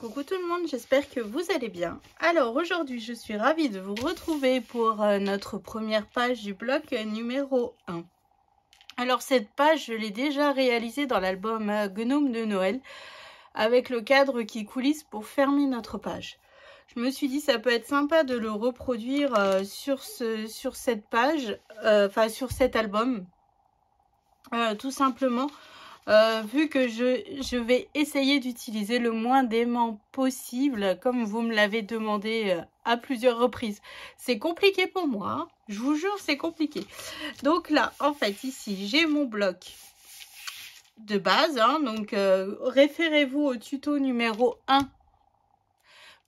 Coucou tout le monde, j'espère que vous allez bien. Alors aujourd'hui je suis ravie de vous retrouver pour notre première page du bloc numéro 1. Alors cette page je l'ai déjà réalisée dans l'album Gnome de Noël avec le cadre qui coulisse pour fermer notre page. Je me suis dit ça peut être sympa de le reproduire sur cette page, sur cet album, tout simplement. Vu que je vais essayer d'utiliser le moins d'aimants possible, comme vous me l'avez demandé à plusieurs reprises. C'est compliqué pour moi, hein. Je vous jure, c'est compliqué. Donc là, en fait, ici, j'ai mon bloc de base. Hein, donc, référez-vous au tuto numéro 1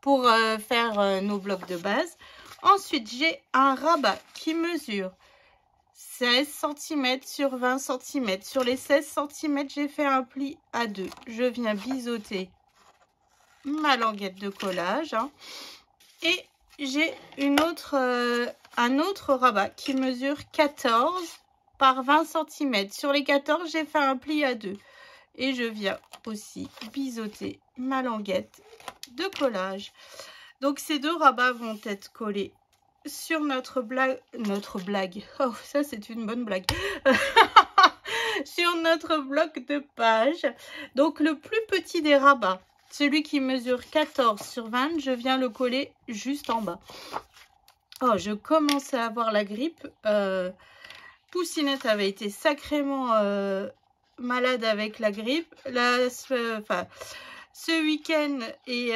pour faire nos blocs de base. Ensuite, j'ai un rabat qui mesure 16 cm sur 20 cm. Sur les 16 cm, j'ai fait un pli à 2. Je viens biseauter ma languette de collage. Hein, et j'ai un autre rabat qui mesure 14 par 20 cm. Sur les 14, j'ai fait un pli à 2. Et je viens aussi biseauter ma languette de collage. Donc ces deux rabats vont être collés sur notre blague, oh ça c'est une bonne blague, sur notre bloc de page. Donc le plus petit des rabats, celui qui mesure 14 sur 20, je viens le coller juste en bas. Oh, je commence à avoir la grippe. Poussinette avait été sacrément malade avec la grippe. Ce week-end et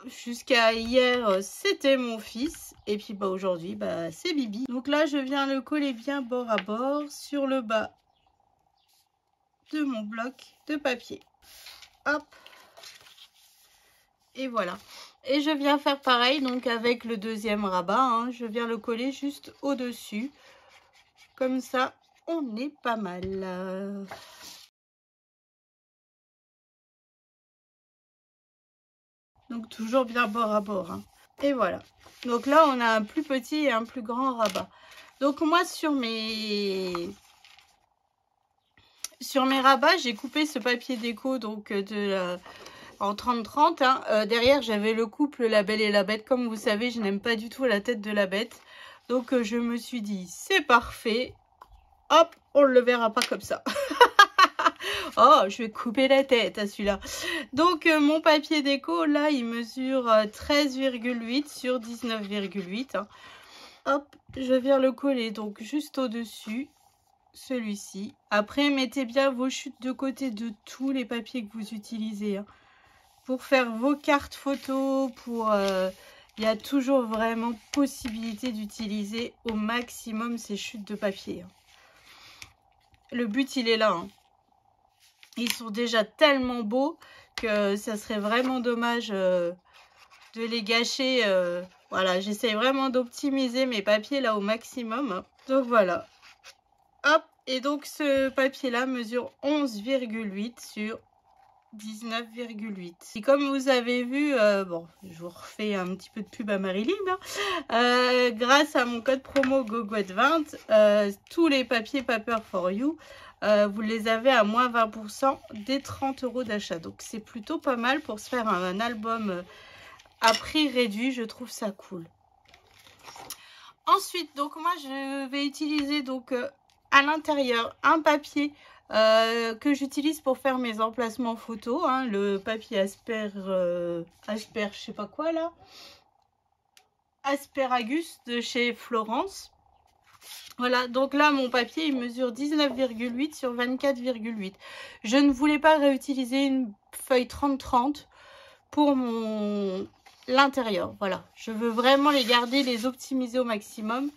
jusqu'à hier, c'était mon fils. Et puis bah, aujourd'hui, bah, c'est Bibi. Donc là, je viens le coller bien bord à bord sur le bas de mon bloc de papier. Hop. Et voilà. Et je viens faire pareil donc avec le deuxième rabat. Hein, je viens le coller juste au-dessus. Comme ça, on est pas mal. Donc toujours bien bord à bord. Hein. Et voilà. Donc là, on a un plus petit et un plus grand rabat. Donc moi, sur mes rabats, j'ai coupé ce papier déco donc en 30-30. Hein. Derrière, j'avais le couple La Belle et la Bête. Comme vous savez, je n'aime pas du tout la tête de la bête. Donc je me suis dit, c'est parfait. Hop, on ne le verra pas comme ça. Oh, je vais couper la tête à celui-là. Donc, mon papier déco, là, il mesure 13,8 sur 19,8. Hein. Hop, je viens le coller donc juste au-dessus, celui-ci. Après, mettez bien vos chutes de côté de tous les papiers que vous utilisez. Hein. Pour faire vos cartes photos, il y a toujours vraiment possibilité d'utiliser au maximum ces chutes de papier. Hein. Le but, il est là. Hein. Ils sont déjà tellement beaux que ça serait vraiment dommage de les gâcher. Voilà, j'essaie vraiment d'optimiser mes papiers là au maximum. Donc voilà. Hop, et donc ce papier-là mesure 11,8 sur 19,8. Et comme vous avez vu, bon, je vous refais un petit peu de pub à Marilyn. Hein, grâce à mon code promo GOGOT20, tous les papiers Paper for You, vous les avez à moins 20% des 30 € d'achat. Donc c'est plutôt pas mal pour se faire un album à prix réduit. Je trouve ça cool. Ensuite, donc moi je vais utiliser donc à l'intérieur un papier que j'utilise pour faire mes emplacements photos. Hein, le papier Asper, je sais pas quoi là. Asperagus de chez Florence. Voilà, donc là, mon papier, il mesure 19,8 sur 24,8. Je ne voulais pas réutiliser une feuille 30-30 pour l'intérieur. Voilà, je veux vraiment les garder, les optimiser au maximum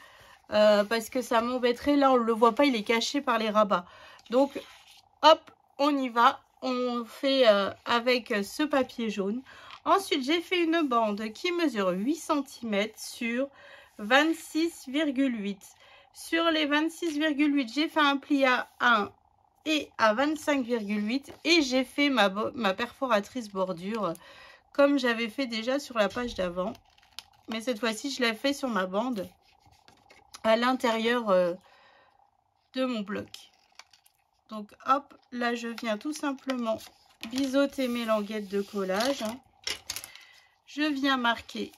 parce que ça m'embêterait. Là, on ne le voit pas, il est caché par les rabats. Donc, hop, on y va. On fait avec ce papier jaune. Ensuite, j'ai fait une bande qui mesure 8 cm sur 26,8. Sur les 26,8, j'ai fait un pli à 1 et à 25,8 et j'ai fait ma perforatrice bordure comme j'avais fait déjà sur la page d'avant. Mais cette fois-ci, je l'ai fait sur ma bande à l'intérieur de mon bloc. Donc hop, là je viens tout simplement biseauter mes languettes de collage. Hein. je viens marquer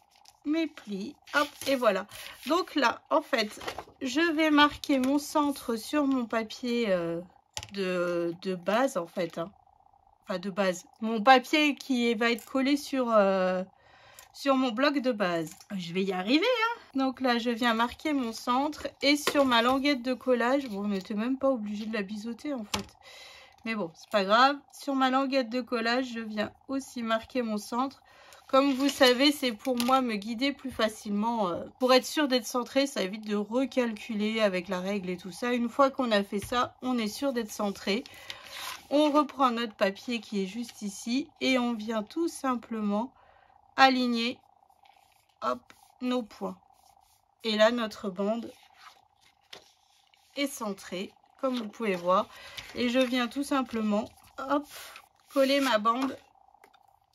mes plis, hop, et voilà. Donc là, en fait, je vais marquer mon centre sur mon papier de base, en fait. Hein. Enfin, de base. Mon papier qui va être collé sur mon bloc de base. Je vais y arriver, hein. Donc là, je viens marquer mon centre. Et sur ma languette de collage, bon, on n'était même pas obligé de la biseauter, en fait. Mais bon, c'est pas grave. Sur ma languette de collage, je viens aussi marquer mon centre. Comme vous savez, c'est pour moi me guider plus facilement. Pour être sûr d'être centré, ça évite de recalculer avec la règle et tout ça. Une fois qu'on a fait ça, on est sûr d'être centré. On reprend notre papier qui est juste ici et on vient tout simplement aligner, hop, nos points. Et là, notre bande est centrée, comme vous pouvez voir. Et je viens tout simplement, hop, coller ma bande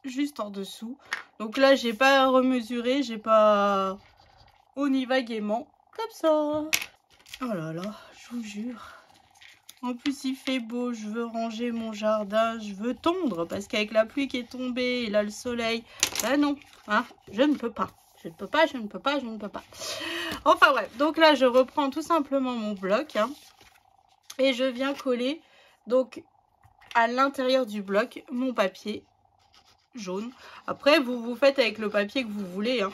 juste en dessous. Donc là, j'ai pas remesuré, j'ai pas... On y va gaiement, comme ça. Oh là là, je vous jure. En plus, il fait beau, je veux ranger mon jardin, je veux tondre. Parce qu'avec la pluie qui est tombée et là, le soleil, ben non, hein, je ne peux pas. Je ne peux pas, je ne peux pas, je ne peux pas. Enfin bref, donc là, je reprends tout simplement mon bloc. Hein, et je viens coller, donc, à l'intérieur du bloc, mon papier jaune. Après, vous faites avec le papier que vous voulez. Hein.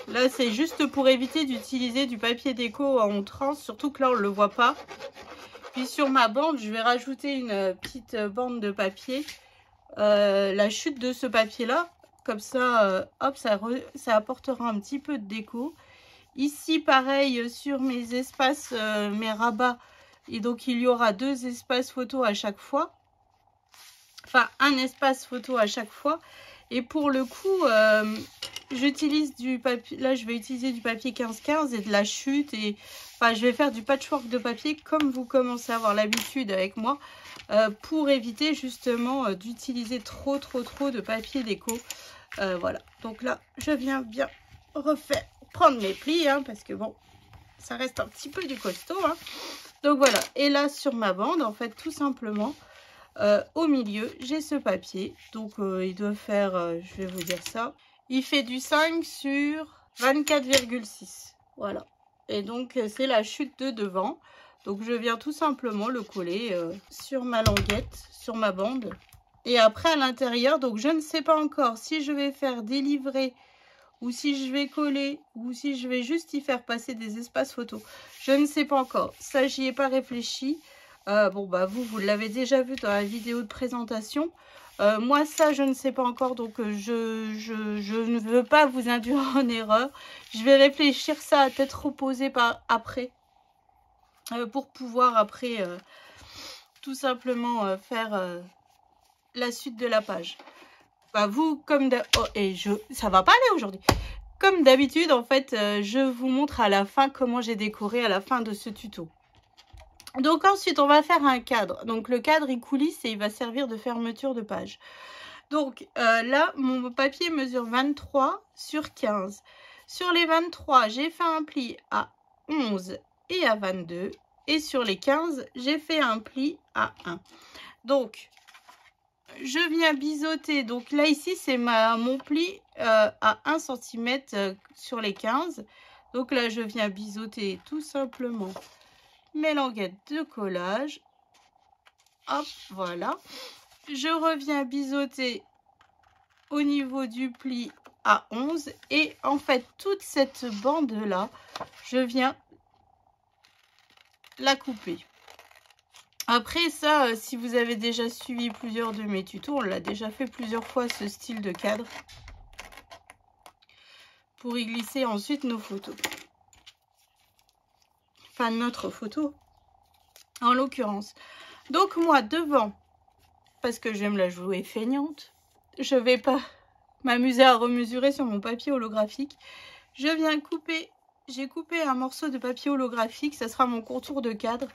Là, c'est juste pour éviter d'utiliser du papier déco en trans, surtout que là, on ne le voit pas. Puis sur ma bande, je vais rajouter une petite bande de papier. La chute de ce papier-là, comme ça, hop, ça apportera un petit peu de déco. Ici, pareil, sur mes espaces, mes rabats, et donc il y aura 2 espaces photo à chaque fois. Enfin, un espace photo à chaque fois. Et pour le coup, j'utilise du papier. Là, je vais utiliser du papier 15-15 et de la chute. Et enfin, je vais faire du patchwork de papier comme vous commencez à avoir l'habitude avec moi. Pour éviter justement d'utiliser trop de papier déco. Voilà. Donc là, je viens bien prendre mes plis. Hein, parce que bon, ça reste un petit peu du costaud. Hein. Donc voilà. Et là, sur ma bande, en fait, tout simplement... au milieu, j'ai ce papier. Donc, il doit faire, je vais vous dire ça. Il fait du 5 sur 24,6. Voilà. Et donc, c'est la chute de devant. Donc, je viens tout simplement le coller sur ma languette, sur ma bande. Et après, à l'intérieur, donc, je ne sais pas encore si je vais faire des livrets ou si je vais coller ou si je vais juste y faire passer des espaces photos. Je ne sais pas encore. Ça, j'y ai pas réfléchi. Bon, bah vous l'avez déjà vu dans la vidéo de présentation. Moi, ça, je ne sais pas encore, donc je ne veux pas vous induire en erreur. Je vais réfléchir ça à tête reposée après, pour pouvoir après tout simplement faire la suite de la page. Bah, vous, comme ça va pas aller aujourd'hui. Comme d'habitude, en fait, je vous montre à la fin comment j'ai décoré à la fin de ce tuto. Donc ensuite, on va faire un cadre. Donc le cadre, il coulisse et il va servir de fermeture de page. Donc là, mon papier mesure 23 sur 15. Sur les 23, j'ai fait un pli à 11 et à 22. Et sur les 15, j'ai fait un pli à 1. Donc, je viens biseauter. Donc là, ici, c'est mon pli à 1 cm sur les 15. Donc là, je viens biseauter tout simplement mes languettes de collage. Hop, voilà. Je reviens biseauter au niveau du pli à 11. Et en fait, toute cette bande-là, je viens la couper. Après ça, si vous avez déjà suivi plusieurs de mes tutos, on l'a déjà fait plusieurs fois ce style de cadre. Pour y glisser ensuite nos photos. Enfin, notre photo. En l'occurrence. Donc moi devant, parce que je vais me la jouer feignante, je vais pas m'amuser à remesurer sur mon papier holographique. Je viens couper, j'ai coupé un morceau de papier holographique, ça sera mon contour de cadre.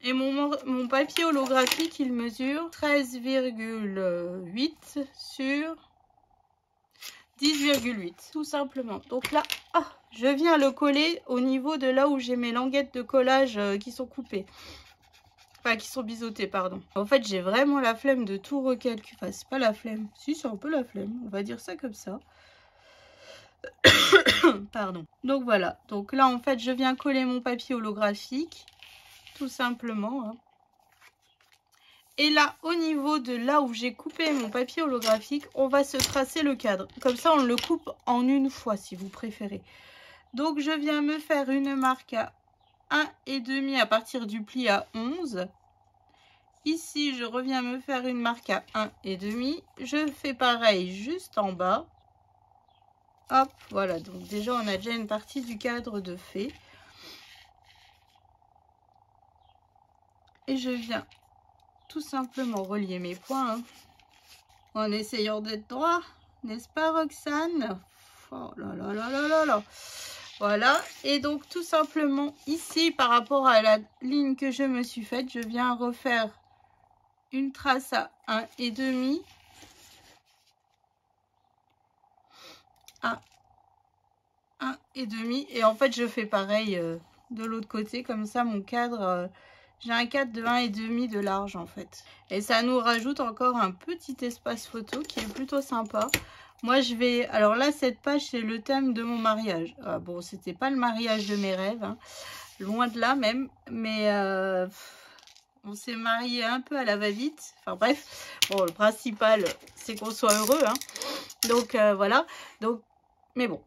Et mon papier holographique, il mesure 13,8 sur 10,8, tout simplement. Donc là, je viens le coller au niveau de là où j'ai mes languettes de collage qui sont coupées. Enfin, qui sont biseautées, pardon. En fait, j'ai vraiment la flemme de tout recalculer. Enfin, c'est pas la flemme. Si, c'est un peu la flemme. On va dire ça comme ça. Pardon. Donc voilà. Donc là, en fait, je viens coller mon papier holographique. Tout simplement. Hein. Et là, au niveau de là où j'ai coupé mon papier holographique, on va se tracer le cadre. Comme ça, on le coupe en une fois, si vous préférez. Donc, je viens me faire une marque à 1,5 à partir du pli à 11. Ici, je reviens me faire une marque à 1,5. Je fais pareil juste en bas. Hop, voilà. Donc, déjà, on a déjà une partie du cadre de fait. Et je viens tout simplement relier mes points. Hein, en essayant d'être droit. N'est-ce pas, Roxane? Oh là là là là là là. Voilà. Et donc, tout simplement, ici, par rapport à la ligne que je me suis faite, je viens refaire une trace à 1,5. À 1,5. Et en fait, je fais pareil de l'autre côté. Comme ça, mon cadre... j'ai un cadre de 1,5 de large en fait. Et ça nous rajoute encore un petit espace photo qui est plutôt sympa. Moi je vais... Alors là cette page c'est le thème de mon mariage. Ah, bon c'était pas le mariage de mes rêves. Hein. Loin de là même. Mais on s'est marié un peu à la va-vite. Enfin bref. Bon le principal c'est qu'on soit heureux. Hein. Donc voilà. Donc, mais bon.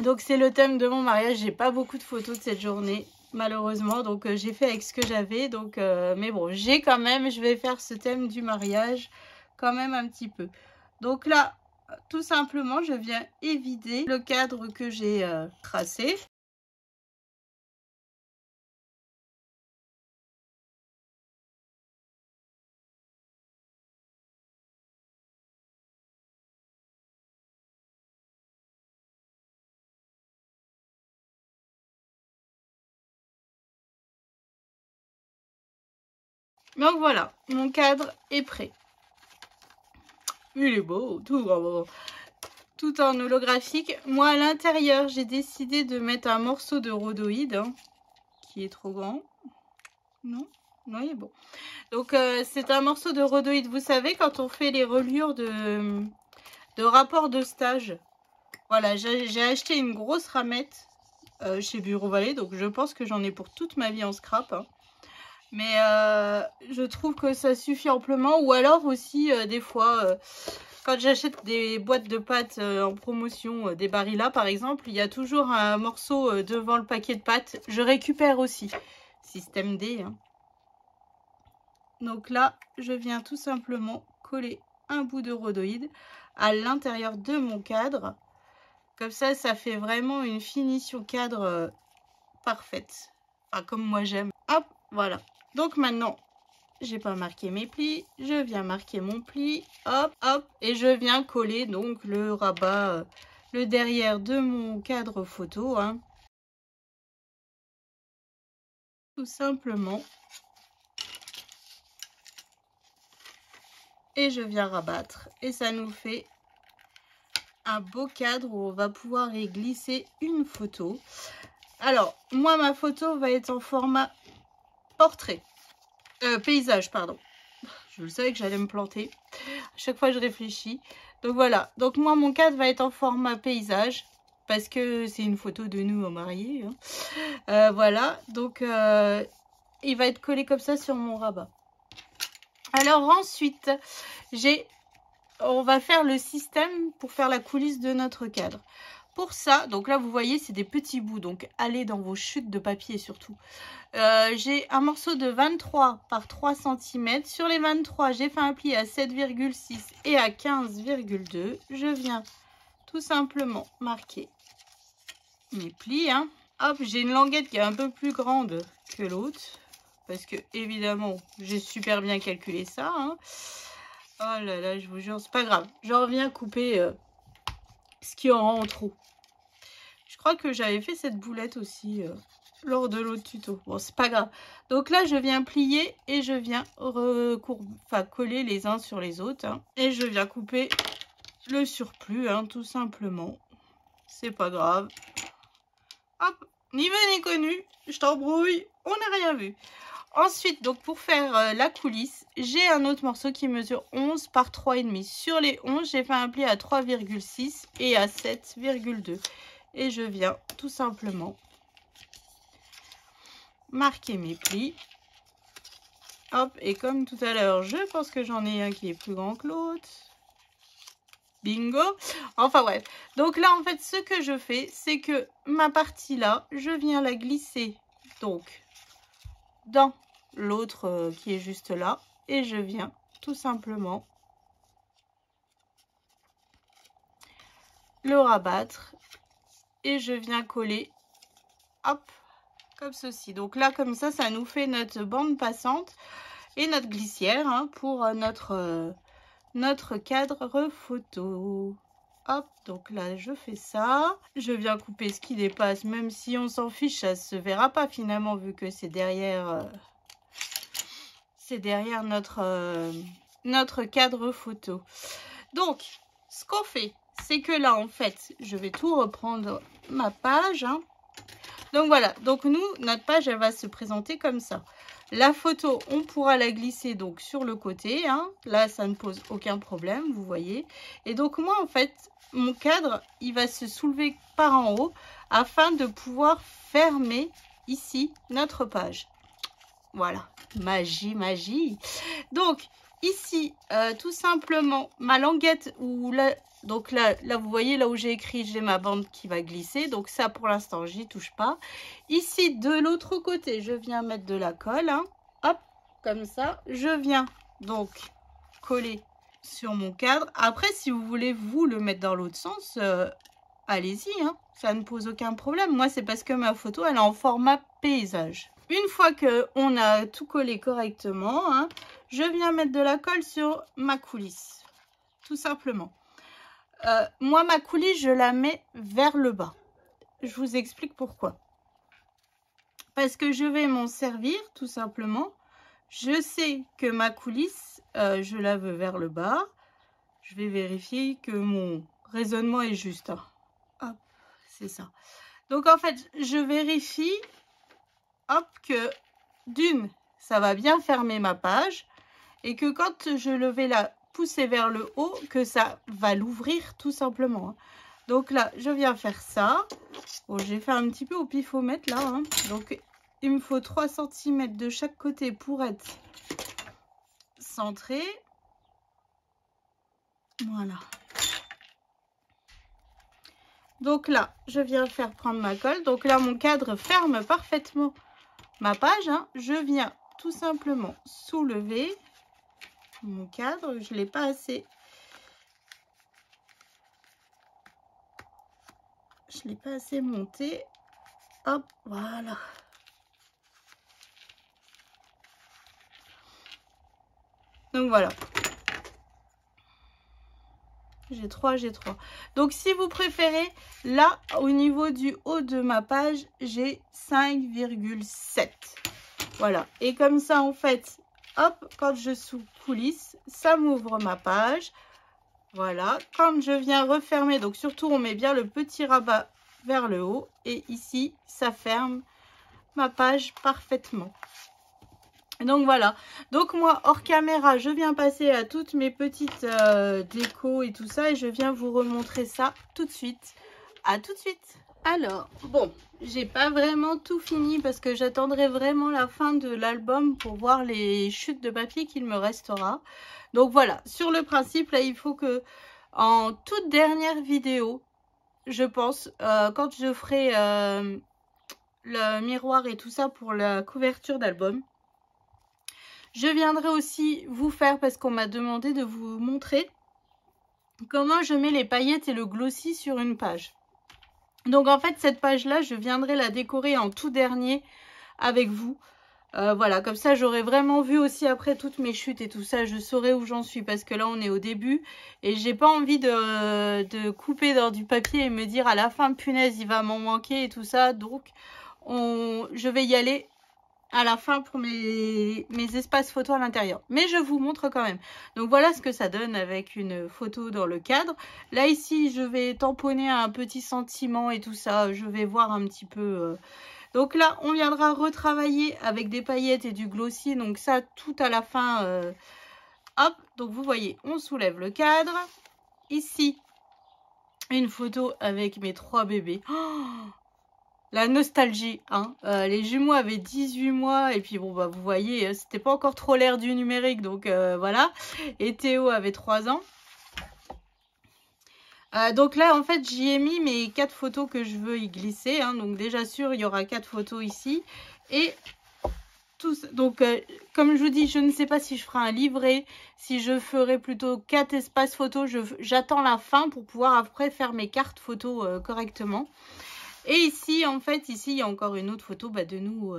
Donc c'est le thème de mon mariage. J'ai pas beaucoup de photos de cette journée. Malheureusement, donc j'ai fait avec ce que j'avais, donc mais bon, j'ai quand même, je vais faire ce thème du mariage quand même un petit peu. Donc là, tout simplement, je viens évider le cadre que j'ai tracé. Donc voilà, mon cadre est prêt. Il est beau, tout en holographique. Moi, à l'intérieur, j'ai décidé de mettre un morceau de rhodoïde, hein, qui est trop grand. Non, non, il est bon. Donc, c'est un morceau de rhodoïde. Vous savez, quand on fait les reliures de rapport de stage, voilà, j'ai acheté une grosse ramette chez Bureau Vallée. Donc, je pense que j'en ai pour toute ma vie en scrap. Hein. Mais je trouve que ça suffit amplement. Ou alors aussi, des fois, quand j'achète des boîtes de pâtes en promotion, des Barilla par exemple, il y a toujours un morceau devant le paquet de pâtes. Je récupère aussi. Système D. Hein. Donc là, je viens tout simplement coller un bout de rhodoïde à l'intérieur de mon cadre. Comme ça, ça fait vraiment une finition cadre parfaite. Enfin, comme moi j'aime. Hop, voilà. Donc maintenant, j'ai pas marqué mes plis. Je viens marquer mon pli. Hop, hop. Et je viens coller donc le rabat, le derrière de mon cadre photo. Hein. Tout simplement. Et je viens rabattre. Et ça nous fait un beau cadre où on va pouvoir y glisser une photo. Alors, moi, ma photo va être en format portrait. Paysage, pardon. Je le savais que j'allais me planter. À chaque fois, je réfléchis. Donc, voilà. Donc, moi, mon cadre va être en format paysage. Parce que c'est une photo de nous mariés. Hein. Voilà. Donc, il va être collé comme ça sur mon rabat. Alors, ensuite, on va faire le système pour faire la coulisse de notre cadre. Pour ça, donc là, vous voyez, c'est des petits bouts. Donc, allez dans vos chutes de papier surtout. J'ai un morceau de 23 par 3 cm. Sur les 23, j'ai fait un pli à 7,6 et à 15,2. Je viens tout simplement marquer mes plis. Hein. Hop, j'ai une languette qui est un peu plus grande que l'autre. Parce que, évidemment, j'ai super bien calculé ça. Hein. Oh là là, je vous jure, c'est pas grave. Je reviens couper ce qui aura en trop. Je crois que j'avais fait cette boulette aussi lors de l'autre tuto. Bon, c'est pas grave. Donc là, je viens plier et je viens coller les uns sur les autres. Hein. Et je viens couper le surplus, hein, tout simplement. C'est pas grave. Hop, ni vu ni connu. Je t'embrouille. On n'a rien vu. Ensuite, donc pour faire la coulisse, j'ai un autre morceau qui mesure 11 par 3,5. Sur les 11, j'ai fait un pli à 3,6 et à 7,2. Et je viens tout simplement marquer mes plis. Hop, et comme tout à l'heure, je pense que j'en ai un qui est plus grand que l'autre. Bingo! Enfin bref. Donc là, en fait, ce que je fais, c'est que ma partie là, je viens la glisser donc dans l'autre qui est juste là. Et je viens tout simplement le rabattre. Et je viens coller, hop, comme ceci. Donc là, comme ça nous fait notre bande passante et notre glissière hein, pour notre cadre photo. Hop, donc là, je fais ça. Je viens couper ce qui dépasse, même si on s'en fiche, ça se verra pas finalement, vu que c'est derrière notre cadre photo. Donc, ce qu'on fait, c'est que là, en fait, je vais tout reprendre ma page. Hein. Donc voilà, donc nous, notre page, elle va se présenter comme ça. La photo, on pourra la glisser donc sur le côté. Hein. Là, ça ne pose aucun problème, vous voyez. Et donc moi, en fait, mon cadre, il va se soulever par en haut afin de pouvoir fermer ici notre page. Voilà, magie, magie. Donc ici, tout simplement, ma languette ou là, donc là, vous voyez là où j'ai écrit, j'ai ma bande qui va glisser. Donc ça, pour l'instant, j'y touche pas. Ici, de l'autre côté, je viens mettre de la colle. Hein. Hop, comme ça. Je viens donc coller sur mon cadre. Après, si vous voulez vous le mettre dans l'autre sens, allez-y. Hein. Ça ne pose aucun problème. Moi, c'est parce que ma photo, elle est en format paysage. Une fois qu'on a tout collé correctement, hein, je viens mettre de la colle sur ma coulisse. Tout simplement. Moi, ma coulisse, je la mets vers le bas. Je vous explique pourquoi. Parce que je vais m'en servir, tout simplement. Je sais que ma coulisse, je la veux vers le bas. Je vais vérifier que mon raisonnement est juste. Hein. Hop, c'est ça. Donc, en fait, je vérifie, hop, que d'une, ça va bien fermer ma page. Et que quand je le vais la pousser vers le haut, que ça va l'ouvrir tout simplement. Donc là, je viens faire ça. Bon, j'ai fait un petit peu au pifomètre là. Hein. Donc, il me faut 3 cm de chaque côté pour être centré. Voilà. Donc là, je viens faire prendre ma colle. Donc là, mon cadre ferme parfaitement ma page. Hein. Je viens tout simplement soulever mon cadre, je l'ai pas assez, monté. Hop, voilà. Donc voilà. J'ai 3. Donc si vous préférez, là au niveau du haut de ma page, j'ai 5,7. Voilà. Et comme ça en fait, hop, quand je sous-coulisse, ça m'ouvre ma page. Voilà. Quand je viens refermer, donc surtout on met bien le petit rabat vers le haut. Et ici, ça ferme ma page parfaitement. Donc voilà. Donc moi, hors caméra, je viens passer à toutes mes petites décos et tout ça. Et je viens vous remontrer ça tout de suite. À tout de suite. Alors, bon, j'ai pas vraiment tout fini parce que j'attendrai vraiment la fin de l'album pour voir les chutes de papier qu'il me restera. Donc voilà, sur le principe, là, il faut que en toute dernière vidéo, je pense, quand je ferai le miroir et tout ça pour la couverture d'album, je viendrai aussi vous faire, parce qu'on m'a demandé de vous montrer comment je mets les paillettes et le glossy sur une page. Donc en fait cette page là je viendrai la décorer en tout dernier avec vous. Voilà, comme ça j'aurai vraiment vu aussi après toutes mes chutes et tout ça, je saurai où j'en suis parce que là on est au début et j'ai pas envie de couper dans du papier et me dire à la fin punaise il va m'en manquer et tout ça. Donc je vais y aller à la fin pour mes espaces photos à l'intérieur. Mais je vous montre quand même. Donc voilà ce que ça donne avec une photo dans le cadre. Là ici je vais tamponner un petit sentiment et tout ça. Je vais voir un petit peu Donc là, on viendra retravailler avec des paillettes et du glossier. Donc ça, tout à la fin. Hop, donc vous voyez, on soulève le cadre. Ici, une photo avec mes 3 bébés. Oh, la nostalgie, hein. Les jumeaux avaient 18 mois et puis bon bah vous voyez, c'était pas encore trop l'ère du numérique, donc voilà. Et Théo avait 3 ans. Donc là en fait j'y ai mis mes 4 photos que je veux y glisser, hein. Donc déjà sûr il y aura 4 photos ici. Et tout ça. Donc comme je vous dis, je ne sais pas si je ferai un livret, si je ferai plutôt 4 espaces photos. J'attends la fin pour pouvoir après faire mes cartes photos correctement. Et ici, en fait, ici, il y a encore une autre photo de nous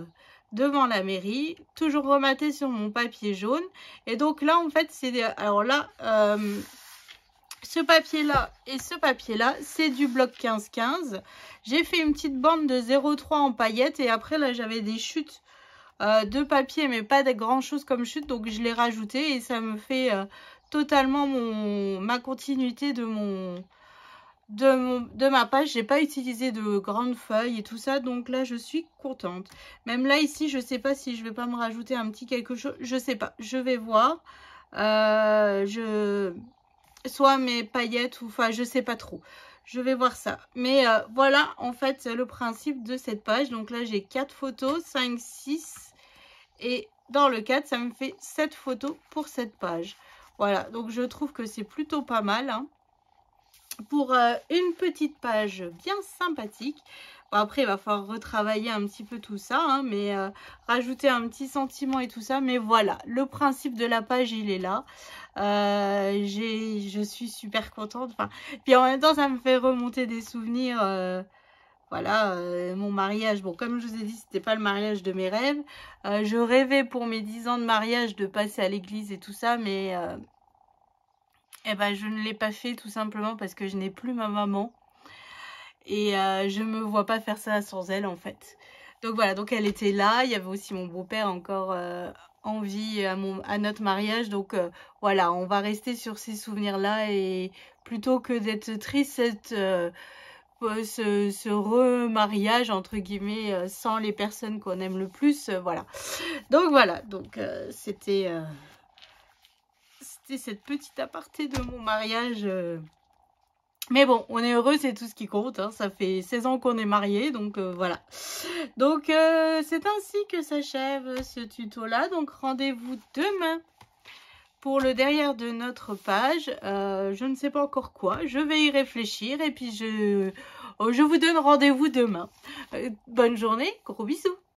devant la mairie. Toujours rematée sur mon papier jaune. Et donc là, en fait, c'est... Alors là, ce papier-là et ce papier-là, c'est du bloc 15-15. J'ai fait une petite bande de 0,3 en paillettes. Et après, là, j'avais des chutes de papier, mais pas de grand-chose comme chute. Donc, je l'ai rajouté et ça me fait totalement ma continuité de ma page. J'ai pas utilisé de grandes feuilles et tout ça, donc là je suis contente. Même là ici je sais pas si je vais pas me rajouter un petit quelque chose, je sais pas, je vais voir. Soit mes paillettes ou enfin je sais pas trop, je vais voir ça. Mais voilà en fait le principe de cette page. Donc là j'ai 4 photos, 5, 6 et dans le 4 ça me fait 7 photos pour cette page. Voilà, donc je trouve que c'est plutôt pas mal, hein, pour une petite page bien sympathique. Bon, après il va falloir retravailler un petit peu tout ça, hein, mais rajouter un petit sentiment et tout ça. Mais voilà, le principe de la page il est là. Je suis super contente, enfin, puis en même temps ça me fait remonter des souvenirs. Voilà, mon mariage, bon comme je vous ai dit, c'était pas le mariage de mes rêves. Je rêvais pour mes 10 ans de mariage de passer à l'église et tout ça, mais eh ben, je ne l'ai pas fait tout simplement parce que je n'ai plus ma maman. Et je me vois pas faire ça sans elle en fait. Donc voilà, donc elle était là. Il y avait aussi mon beau-père encore en vie à notre mariage. Donc voilà, on va rester sur ces souvenirs-là. Et plutôt que d'être triste, ce remariage entre guillemets sans les personnes qu'on aime le plus. Voilà. Donc voilà, donc c'était cette petite aparté de mon mariage. Mais bon, on est heureux, c'est tout ce qui compte. Hein. Ça fait 16 ans qu'on est mariés, donc voilà. Donc c'est ainsi que s'achève ce tuto-là. Donc rendez-vous demain pour le derrière de notre page. Je ne sais pas encore quoi. Je vais y réfléchir et puis je vous donne rendez-vous demain. Bonne journée, gros bisous.